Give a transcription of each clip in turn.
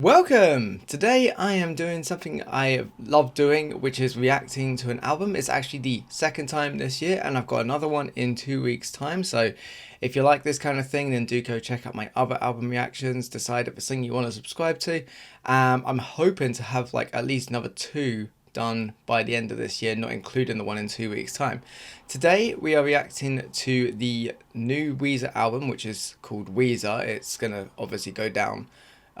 Welcome! Today I am doing something I love doing, which is reacting to an album. It's actually the second time this year and I've got another one in 2 weeks time. So if you like this kind of thing, then do go check out my other album reactions, decide if it's something you want to subscribe to. I'm hoping to have like at least another 2 done by the end of this year, not including the one in 2 weeks time. Today we are reacting to the new Weezer album, which is called Weezer. It's gonna obviously go down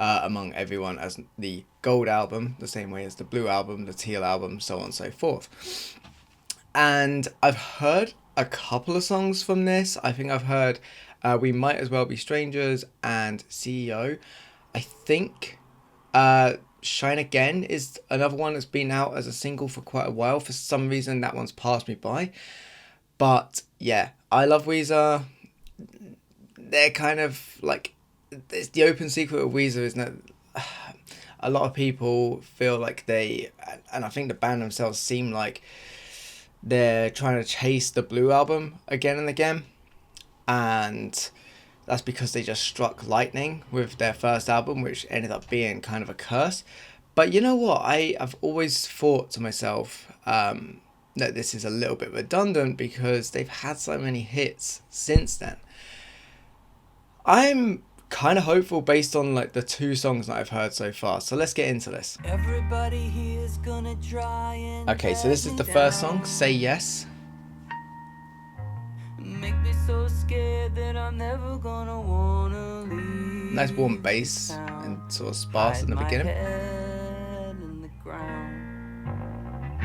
among everyone as the gold album, the same way as the blue album, the teal album, so on and so forth. And I've heard a couple of songs from this. I think I've heard We Might As Well Be Strangers and C.E.O. I think Shine Again is another one that's been out as a single for quite a while. For some reason that one's passed me by. But yeah, I love Weezer. They're kind of like, it's the open secret of Weezer, isn't it? A lot of people feel like and I think the band themselves seem like they're trying to chase the blue album again and again. And that's because they just struck lightning with their first album, which ended up being kind of a curse. But you know what? I've always thought to myself that this is a little bit redundant because they've had so many hits since then. I'm kind of hopeful based on like the 2 songs that I've heard so far, so let's get into this. Okay, so this is the first song, Say Yes. Nice warm bass and sort of sparse in the beginning.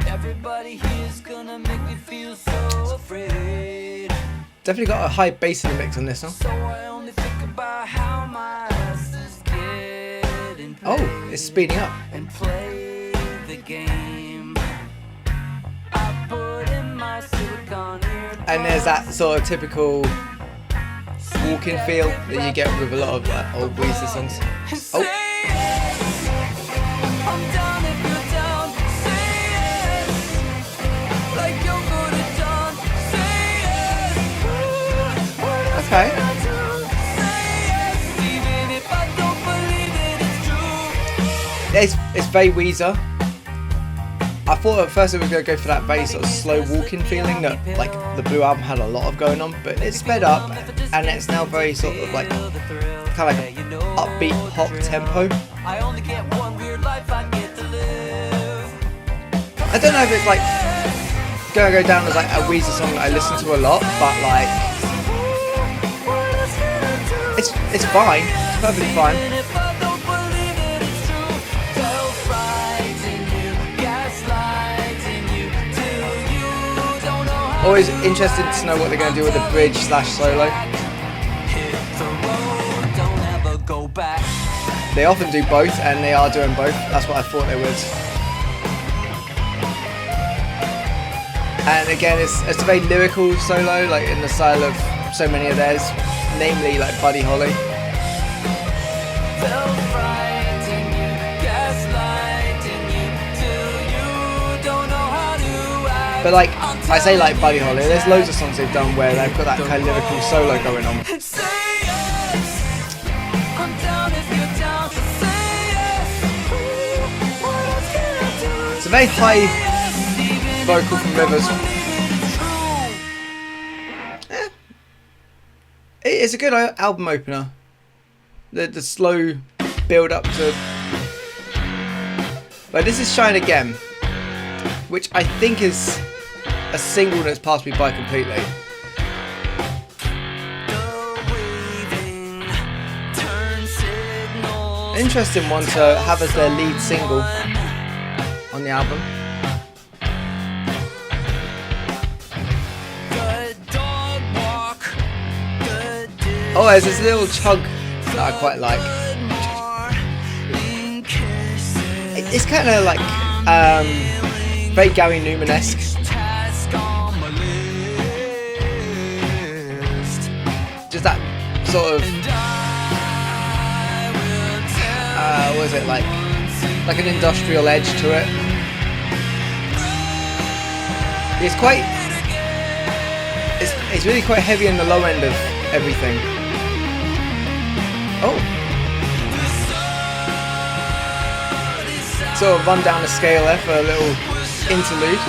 Everybody here's gonna make me feel so afraid. Definitely got a high bass in the mix on this song. Oh, it's speeding up. And play the game. And there's that sort of typical walking feel that you get with a lot of old Weezer songs. Oh. Okay. It's very Weezer. I thought at first it was going to go for that very sort of slow walking feeling that like the blue album had a lot of going on, but it's sped up and it's now very sort of like kind of like an upbeat pop tempo. I don't know if it's like going to go down as like a Weezer song that I listen to a lot, but like it's fine, it's perfectly fine. Always interested to know what they're going to do with the bridge / solo. They often do both, and they are doing both. That's what I thought they would. And again, it's a very lyrical solo, like in the style of so many of theirs, namely like Buddy Holly. But like, I say like Buddy Holly, there's loads of songs they've done where they've got that kind of lyrical solo going on. It's a very high vocal from Rivers. It's a good album opener. The slow build up to... But this is Shine Again, which I think is a single that's passed me by completely. Interesting one to have as their lead single on the album. Oh, there's this little chug that I quite like. It's kind of like very Gary Newman-esque. Just that sort of what is it, like an industrial edge to it. It's really quite heavy in the low end of everything. Oh. sort of run down the scale there for a little interlude.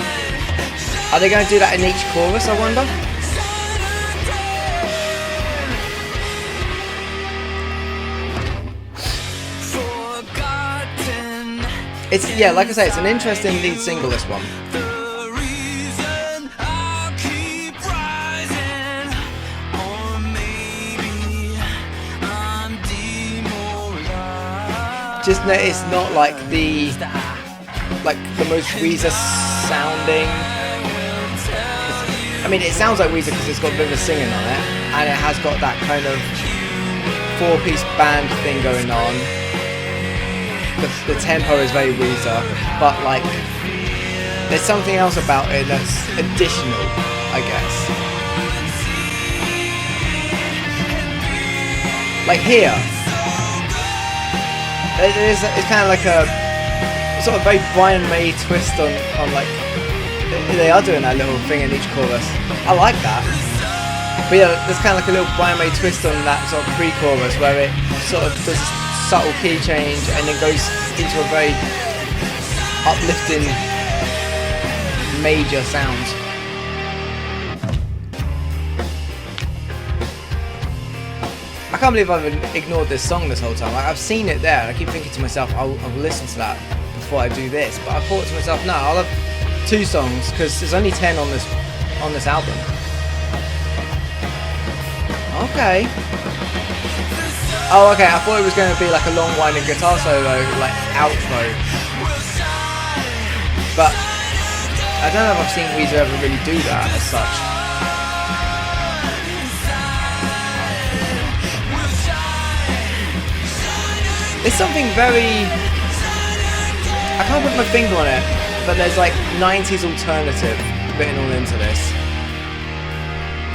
Are they going to do that in each chorus, I wonder? It's, yeah, like I say, it's an interesting lead single, this one. Just notice not like the most Weezer sounding. I mean, it sounds like Weezer because it's got a bit of a singing on it, and it has got that kind of 4-piece band thing going on. The tempo is very Weezer, but like there's something else about it that's additional, I guess. Like here. It's kind of like a sort of very Brian May twist on like they are doing that little thing in each chorus. I like that. But yeah, there's kind of like a little Brian May twist on that sort of pre-chorus where it sort of does a subtle key change and then goes into a very uplifting major sound. I can't believe I've ignored this song this whole time. Like, I've seen it there and I keep thinking to myself, I'll listen to that before I do this. But I thought to myself, no, I'll have 2 songs because there's only 10 on this album. Okay. Oh, okay, I thought it was going to be like a long winding guitar solo, like outro. But I don't know if I've seen Weezer ever really do that as such. There's something very... I can't put my finger on it, but there's like 90s alternative written all into this.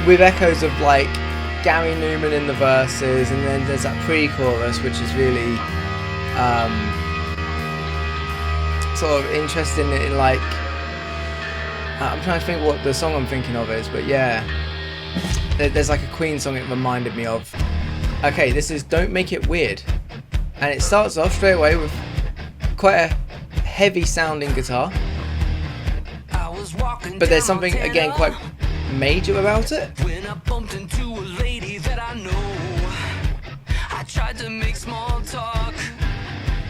With echoes of like Gary Newman in the verses, and then there's that pre-chorus which is really sort of interesting in like... I'm trying to think what the song I'm thinking of is, but yeah. There's like a Queen song it reminded me of. Okay, this is Don't Make It Weird. And it starts off straight away with quite a heavy sounding guitar. But there's something, again, quite major about it. When I bumped into a lady that I know, I tried to make small talk.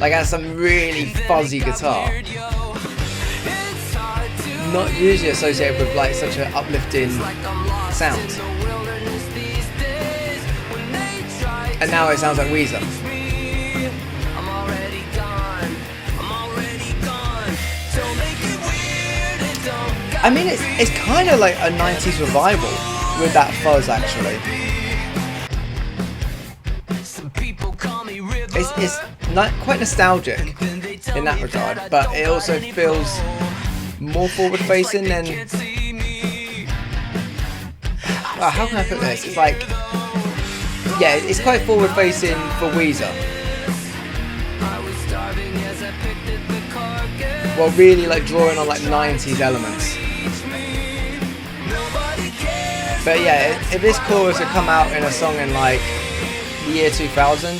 Like, that's some really fuzzy guitar. Not usually associated with like such an uplifting sound. And now it sounds like Weezer. I mean, it's kind of like a 90s revival with that fuzz, actually. It's not quite nostalgic in that regard, but it also feels more forward-facing than... Oh, how can I put this? It's like... Yeah, it's quite forward-facing for Weezer. Well, really like drawing on like 90s elements. But yeah, if this chorus had come out in a song in like the year 2000,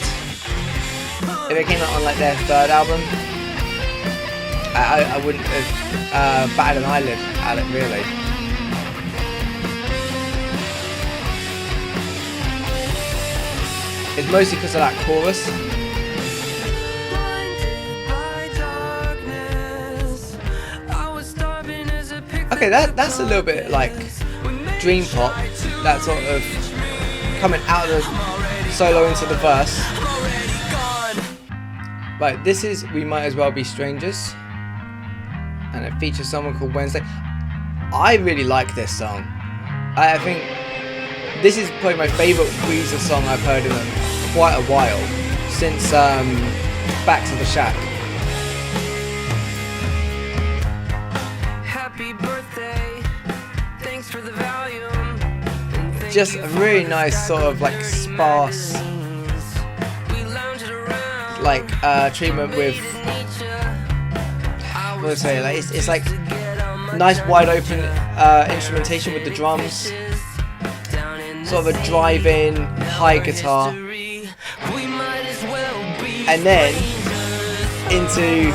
if it came out on like their 3rd album, I wouldn't have batted an eyelid at it, really. It's mostly because of that chorus. Okay, that's a little bit like dream pop, that sort of coming out of the solo into the verse. Right, this is We Might As Well Be Strangers, and it features someone called Wednesday. I really like this song. I think this is probably my favourite Weezer song I've heard in quite a while, since Back to the Shack. Happy birthday, thanks for the volume. Just a really nice sort of like sparse like treatment with, what do I say, like it's like nice wide open instrumentation with the drums, sort of a drive-in high guitar, and then into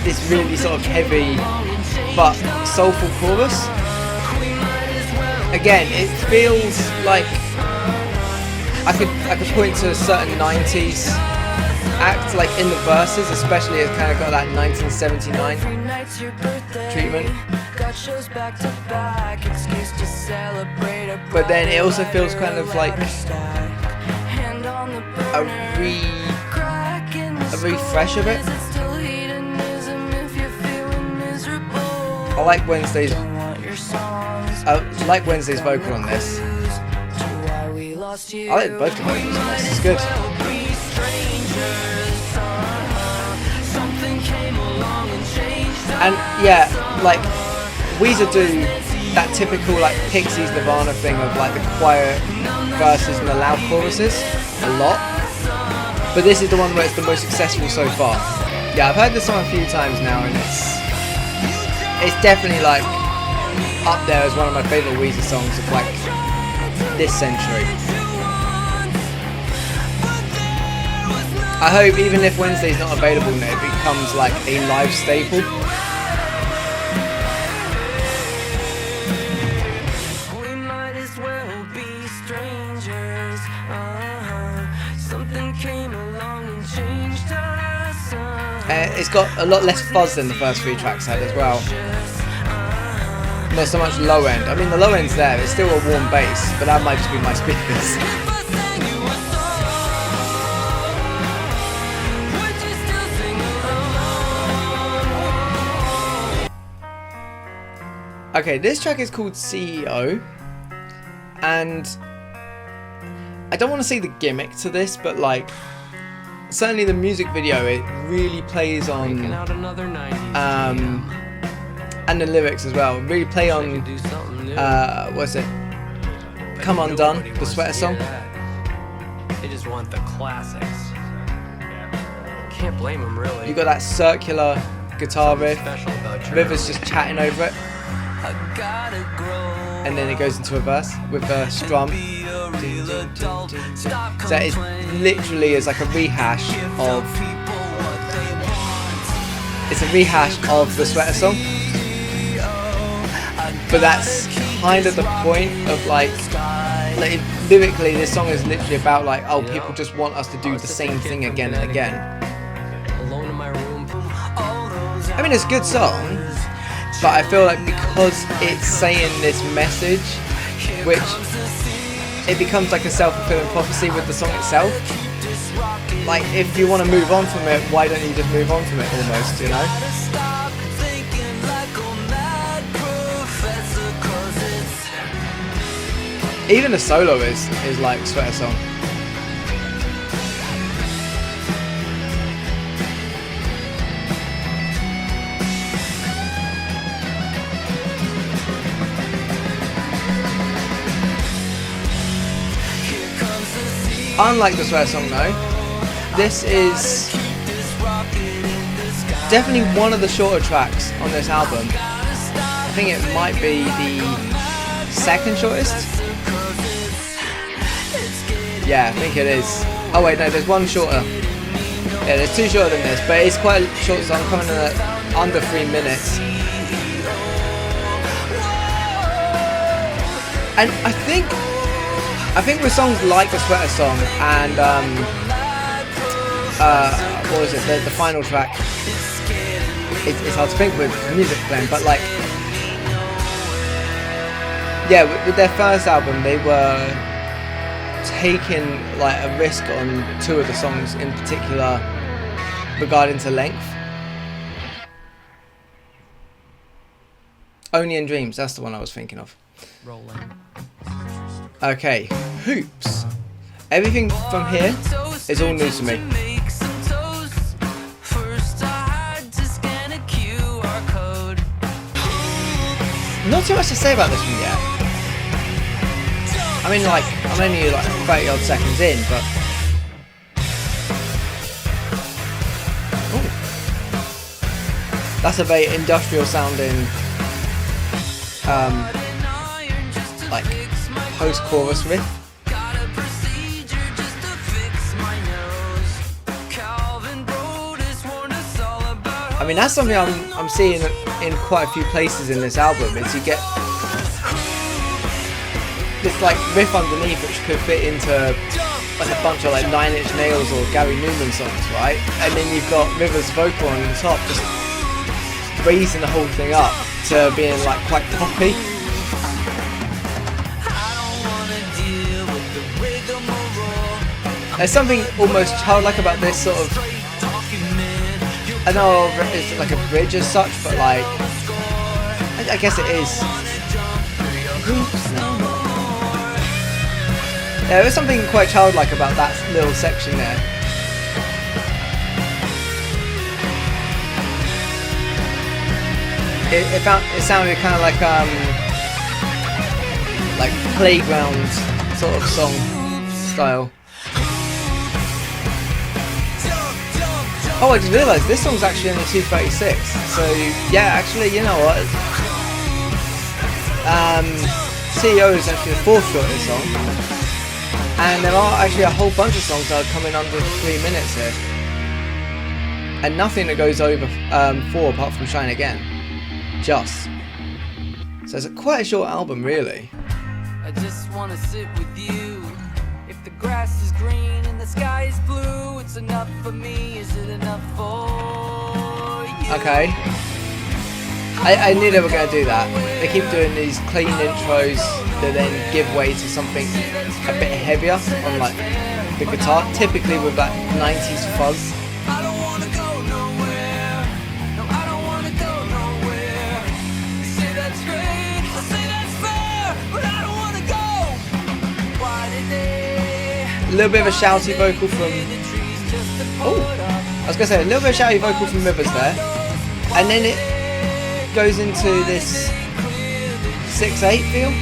this really sort of heavy but soulful chorus. Again, it feels like I could point to a certain 90s act, like in the verses especially. It's kind of got that 1979 treatment, but then it also feels kind of like a refresh of it. I like Wednesday's vocal on this. I like both the vocals on this. It's good. And yeah, like Weezer do that typical like Pixies Nirvana thing of like the quiet verses and the loud choruses a lot. But this is the one where it's the most successful so far. Yeah, I've heard this song a few times now, and it's definitely like up there as one of my favourite Weezer songs of like this century. I hope even if Wednesday's not available now, it becomes like a live staple. We might as well be strangers. Something came along and changed us. It's got a lot less fuzz than the first 3 tracks had as well. Not so much low end. I mean, the low end's there. It's still a warm bass, but that might just be my speakers. Okay, this track is called C.E.O. and I don't want to say the gimmick to this, but like certainly the music video, it really plays on and the lyrics as well really play on what's it, Come Undone, the Sweater song. They just want the classics. Can't blame them, really. You got that circular guitar riff, River's just chatting over it, and then it goes into a verse with a strum. So it literally is like a rehash of, it's a rehash of the Sweater song, but that's kind of the point of like lyrically this song is literally about like, oh, people just want us to do the same thing again and again. I mean, it's a good song, but I feel like because it's saying this message, which it becomes like a self-fulfilling prophecy with the song itself. Like, if you want to move on from it, why don't you just move on from it almost, you know? Even the solo is like Sweater song. Unlike the Sweater song though, this is definitely one of the shorter tracks on this album. I think it might be the second shortest. Yeah, I think it is. Oh wait, no, there's one shorter. Yeah, there's 2 shorter than this, but it's quite a short song, coming in at under 3 minutes. And I think with songs like the Sweater song and what was it? The final track. It's hard to think with music playing, but like, yeah, with their first album, they were taking like a risk on 2 of the songs in particular regarding to length. Only in Dreams, that's the one I was thinking of. Rolling. Okay, Hoops. Everything from here is all new to me. Not too much to say about this one yet. I mean, like, I'm only like 30 odd seconds in, but ooh. That's a very industrial sounding like post-chorus riff. I mean, that's something I'm seeing in quite a few places in this album, is you get this like riff underneath which could fit into like a bunch of like Nine Inch Nails or Gary Newman songs, right? And then you've got Rivers' vocal on the top just raising the whole thing up to being like quite poppy. There's something almost childlike about this sort of, I know it's like a bridge as such, but like, I guess it is. Yeah, there's something quite childlike about that little section there. It sounded kind of like playground sort of song style. Oh, I just realised this song's actually only 2:36. So yeah, actually, you know what? C.E.O. is actually the fourth shortest song, and there are actually a whole bunch of songs that are coming under 3 minutes here, and nothing that goes over 4 apart from Shine Again. Just. So it's quite a short album, really. I just wanna sit with you. If the grass is green and the sky is blue, it's enough for me. Is it enough for you? Okay. I knew they were going to do that. They keep doing these clean intros that then give way to something a bit heavier on like the guitar, typically with that 90s fuzz. I don't wanna go nowhere. No, I don't wanna go nowhere. You say that's great, I say that's fair, but I don't wanna go. Why did they? A little bit of a shouty vocal from. Oh, I was going to say a little bit of shouty vocal from Rivers there, and then it goes into this 6/8 feel.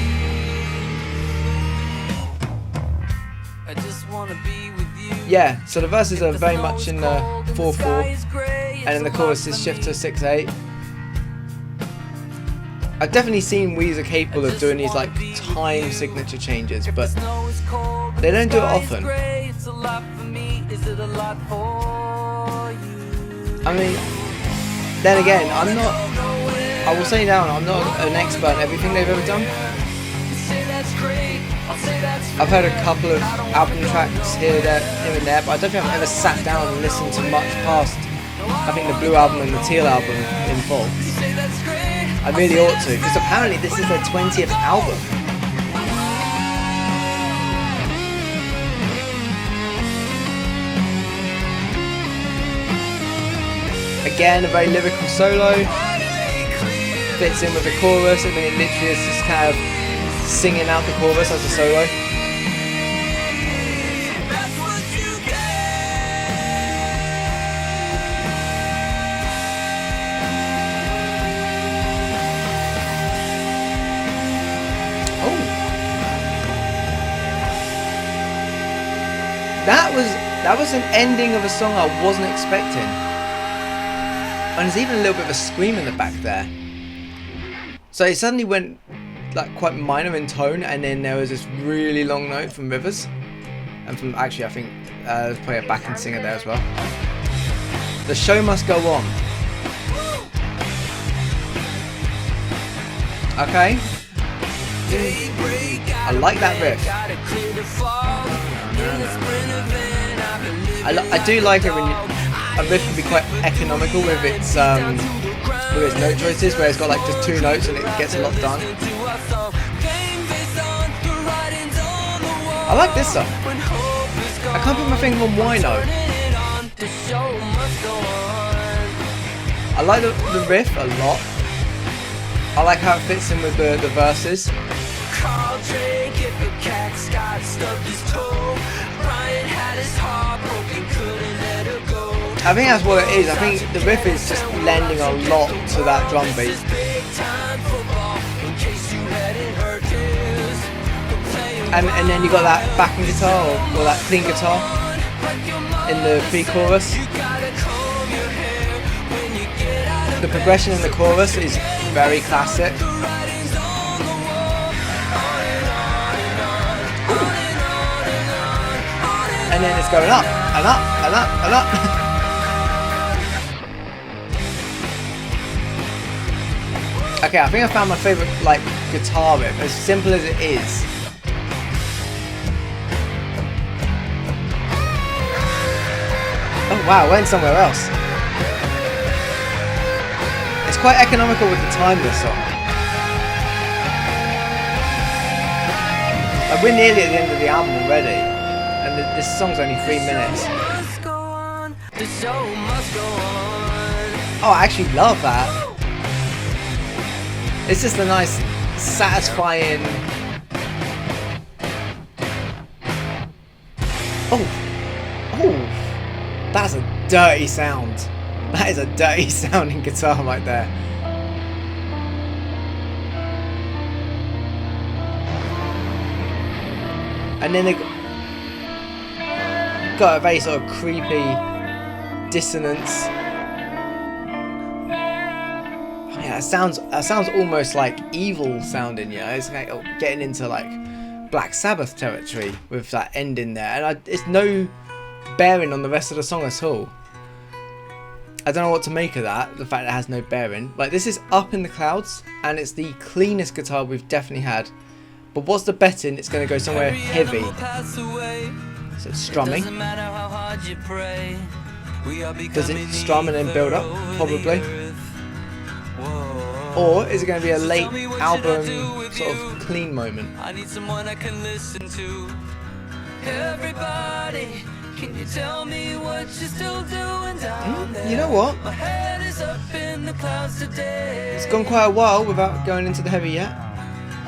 Yeah, so the verses are very much in the 4/4, and then the chorus is shift to 6/8. I've definitely seen Weezer capable of doing these like time signature changes, but they don't do it often. I mean, then again, I will say now, I'm not an expert in everything they've ever done. I've heard a couple of album tracks here and there, but I don't think I've ever sat down and listened to much past, I think, the Blue album and the Teal album in full. I really ought to, because apparently this is their 20th album. Again, a very lyrical solo, fits in with the chorus, and then it literally is just kind of singing out the chorus as a solo. Oh, that was an ending of a song I wasn't expecting. And there's even a little bit of a scream in the back there. So it suddenly went like quite minor in tone, and then there was this really long note from Rivers, and from, actually I think there's probably a backing singer there as well. The show must go on. Okay. I like that riff. I do like it when a riff can be quite economical with its note choices, where it's got like just 2 notes and it gets a lot done. I like this song. I can't put my finger on why note. I like the riff a lot. I like how it fits in with the verses. I think that's what it is. I think the riff is just lending a lot to that drum beat. And then you got that backing guitar or that clean guitar in the pre-chorus. The progression in the chorus is very classic. And then it's going up and up and up and up. Okay, I think I found my favourite like guitar riff, as simple as it is. Oh wow, went somewhere else. It's quite economical with the time, this song. Like, we're nearly at the end of the album already, and this song's only 3 minutes. Oh, I actually love that. It's just a nice, satisfying... Oh! That's a dirty sound. That is a dirty sounding guitar right there. And then they got a very sort of creepy dissonance. Yeah, that sounds almost like evil sounding, you know. It's like getting into like Black Sabbath territory with that ending there, and it's no bearing on the rest of the song at all. I don't know what to make of that, the fact that it has no bearing. Like, this is Up in the Clouds, and it's the cleanest guitar we've definitely had. But what's the betting it's going to go somewhere heavy? So it's strumming. Does it strum and then build up? Probably. Or is it going to be a late album sort of clean moment? I need someone I can listen to. Everybody, can you tell me what you're still doing down there? You know what? My head is up in the clouds today. It's gone quite a while without going into the heavy yet.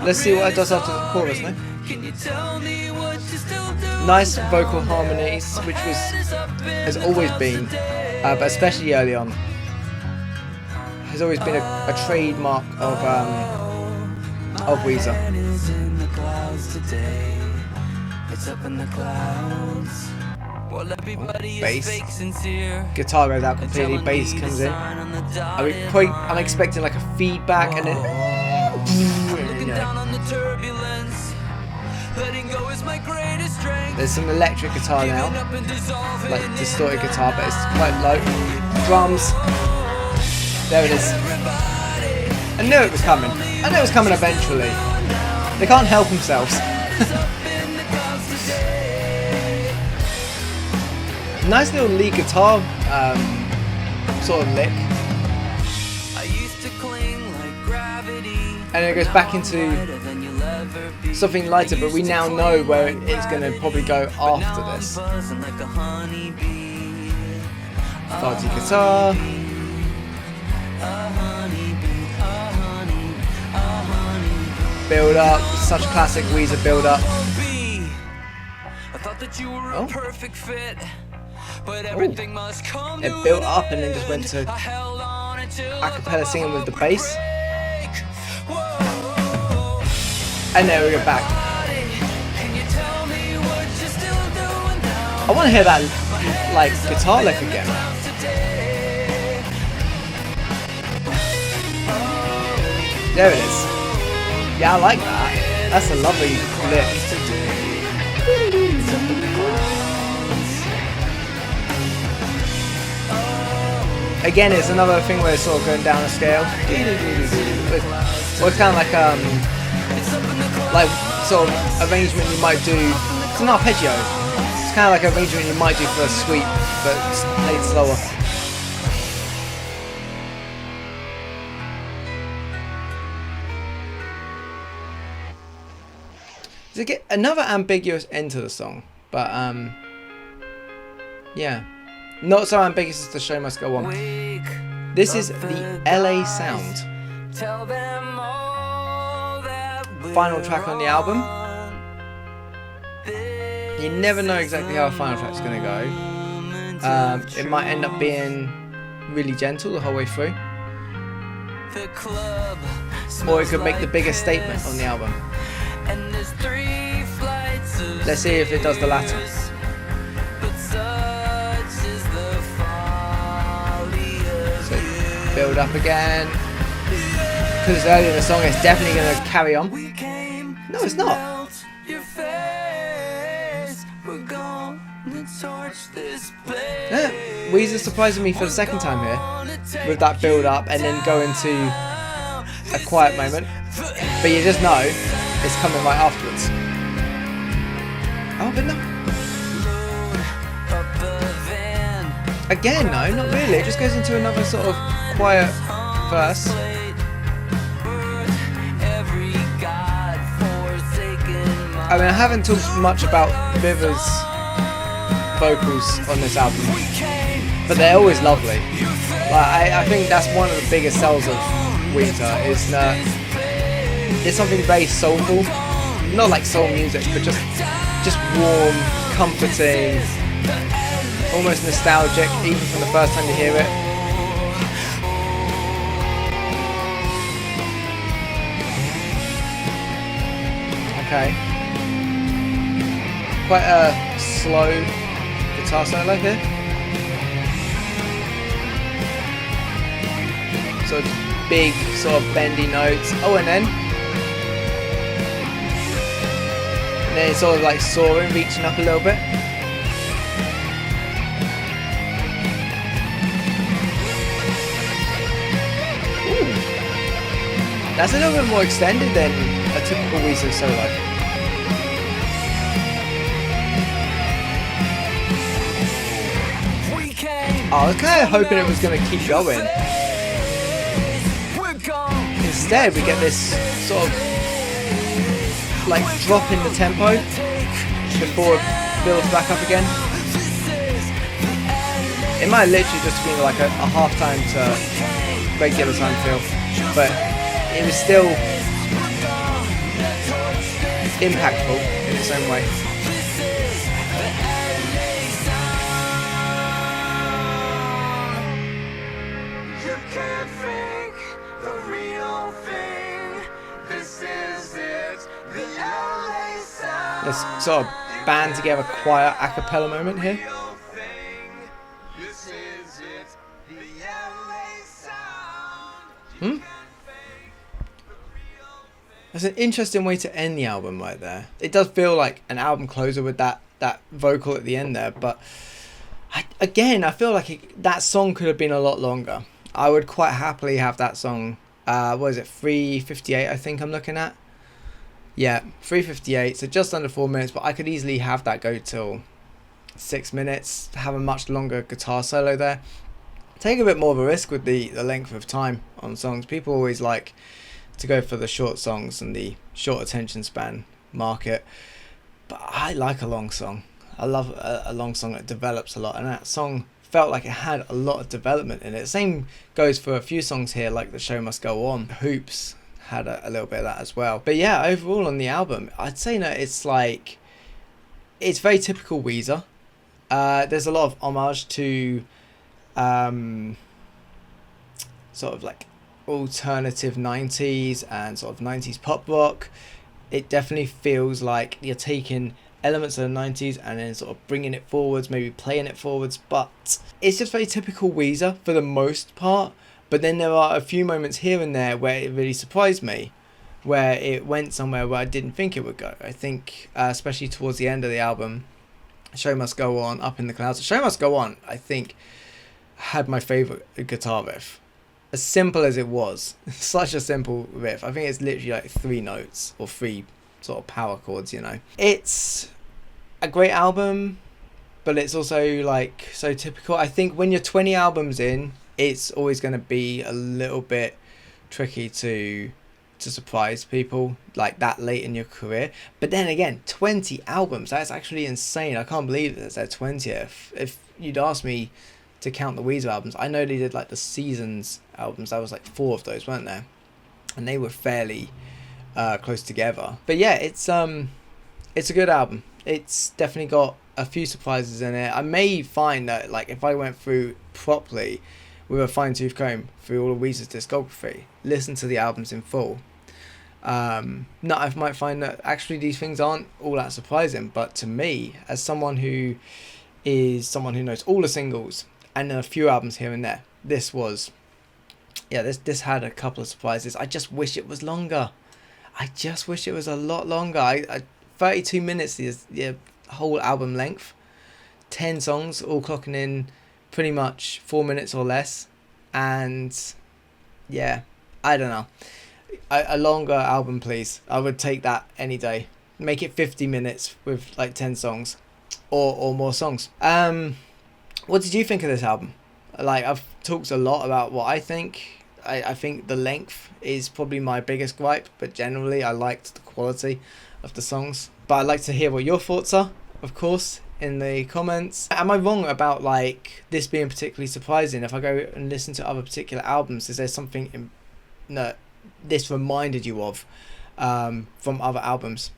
Let's see what it does after the chorus now. Can you tell me what you're still doing? Nice vocal harmonies, which has always been, but especially early on, has always been a trademark of Weezer. Oh, bass. Guitar goes out completely, bass comes in. I'm expecting like a feedback and then... There's some electric guitar now, like distorted guitar, but it's quite low. Drums. There it is. I knew it was coming. I knew it was coming eventually. They can't help themselves. Nice little lead guitar sort of lick. And then it goes back into something lighter, but we now know where it's going to probably go after this. Fuzzy guitar. Build up, such classic Weezer build up. Oh. It built up and then just went to a cappella singing with the bass. And there we go back. I want to hear that like guitar lick again. There it is. Yeah, I like that. That's a lovely lick. Again, it's another thing where it's sort of going down a scale. Or it's kind of like sort of arrangement you might do. It's an arpeggio. It's kind of like an arrangement you might do for a sweep, but it's played slower. To get another ambiguous end to the song, but yeah, not so ambiguous as the show must go on. This is the LA Sound, final track on the album. You never know exactly how a final track's gonna go. It might end up being really gentle the whole way through, or it could make the biggest statement on the album. Let's see if it does the latter. So build up again. Because it's early in the song, it's definitely going to carry on. No, it's not. Yeah, Weezer surprising me for the second time here with that build up and then going to a quiet moment, but you just know it's coming right afterwards. Oh, but no. Again, no, not really. It just goes into another sort of quiet verse. I mean, I haven't talked much about River's vocals on this album, but they're always lovely. Like, I think that's one of the biggest sells of Weezer, is that it's something very soulful, not like soul music, but just warm, comforting, almost nostalgic, even from the first time you hear it. Okay. Quite a slow guitar solo here. So big, sort of bendy notes. Oh, and then it's sort of like soaring, reaching up a little bit. Ooh. That's a little bit more extended than a typical Weezer solo. I was kind of hoping it was going to keep going. Instead, we get this sort of like drop in the tempo before it builds back up again. It might literally just be like a half time to regular time feel, but it was still impactful in its own way. Let's sort of band together a quiet a cappella moment here. That's an interesting way to end the album right there. It does feel like an album closer with that vocal at the end there, but I feel like that song could have been a lot longer. I would quite happily have that song, what is it, 3:58 I think I'm looking at? Yeah, 3:58, so just under 4 minutes, but I could easily have that go till 6 minutes, have a much longer guitar solo there. Take a bit more of a risk with the length of time on songs. People always like to go for the short songs and the short attention span market, but I like a long song. I love a long song that develops a lot, and that song felt like it had a lot of development in it. Same goes for a few songs here, like The Show Must Go On. Hoops had a little bit of that as well. But yeah, overall on the album, I'd say that it's very typical Weezer. There's a lot of homage to sort of like alternative 90s and sort of 90s pop rock. It definitely feels like you're taking elements of the 90s and then sort of bringing it forwards, maybe playing it forwards, but it's just very typical Weezer for the most part. But then there are a few moments here and there where it really surprised me, where it went somewhere where I didn't think it would go. I think especially towards the end of the album, Show Must Go On, Up in the Clouds. Show Must Go On, I think, had my favourite guitar riff. As simple as it was, such a simple riff. I think it's literally like 3 notes or 3 sort of power chords, you know. It's a great album, but it's also like so typical. I think when you're 20 albums in, it's always going to be a little bit tricky to surprise people like that late in your career. But then again, 20 albums, that's actually insane. I can't believe it's their 20th. If you'd asked me to count the Weezer albums, I know they did like the Seasons albums. That was like 4 of those, weren't there? And they were fairly close together. But yeah, it's a good album. It's definitely got a few surprises in it. I may find that like if I went through properly with a fine-tooth comb through all of Weezer's discography, listen to the albums in full, I might find that actually these things aren't all that surprising. But to me, as someone who knows all the singles and then a few albums here and there, this had a couple of surprises. I just wish it was longer. I just wish it was a lot longer. 32 minutes is the whole album length. 10 songs, all clocking in pretty much 4 minutes or less. And yeah, I don't know. A longer album, please. I would take that any day. Make it 50 minutes with like 10 songs, or more songs. What did you think of this album? Like, I've talked a lot about what I think. I think the length is probably my biggest gripe, but generally I liked the quality of the songs. But I'd like to hear what your thoughts are, of course, in the comments. Am I wrong about like this being particularly surprising? If I go and listen to other particular albums, is there something that this reminded you of from other albums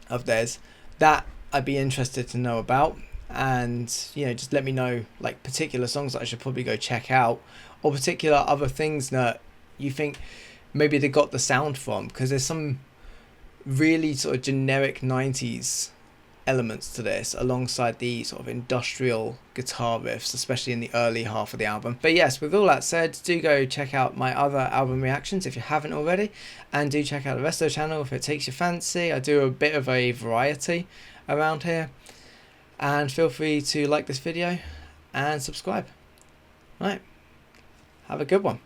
of theirs that I'd be interested to know about? And just let me know like particular songs that I should probably go check out, or particular other things that you think maybe they got the sound from, because there's some really sort of generic 90s elements to this alongside the sort of industrial guitar riffs, especially in the early half of the album. But yes, with all that said, do go check out my other album reactions if you haven't already, and do check out the rest of the channel if it takes your fancy. I do a bit of a variety around here, and feel free to like this video and subscribe. Right, have a good one.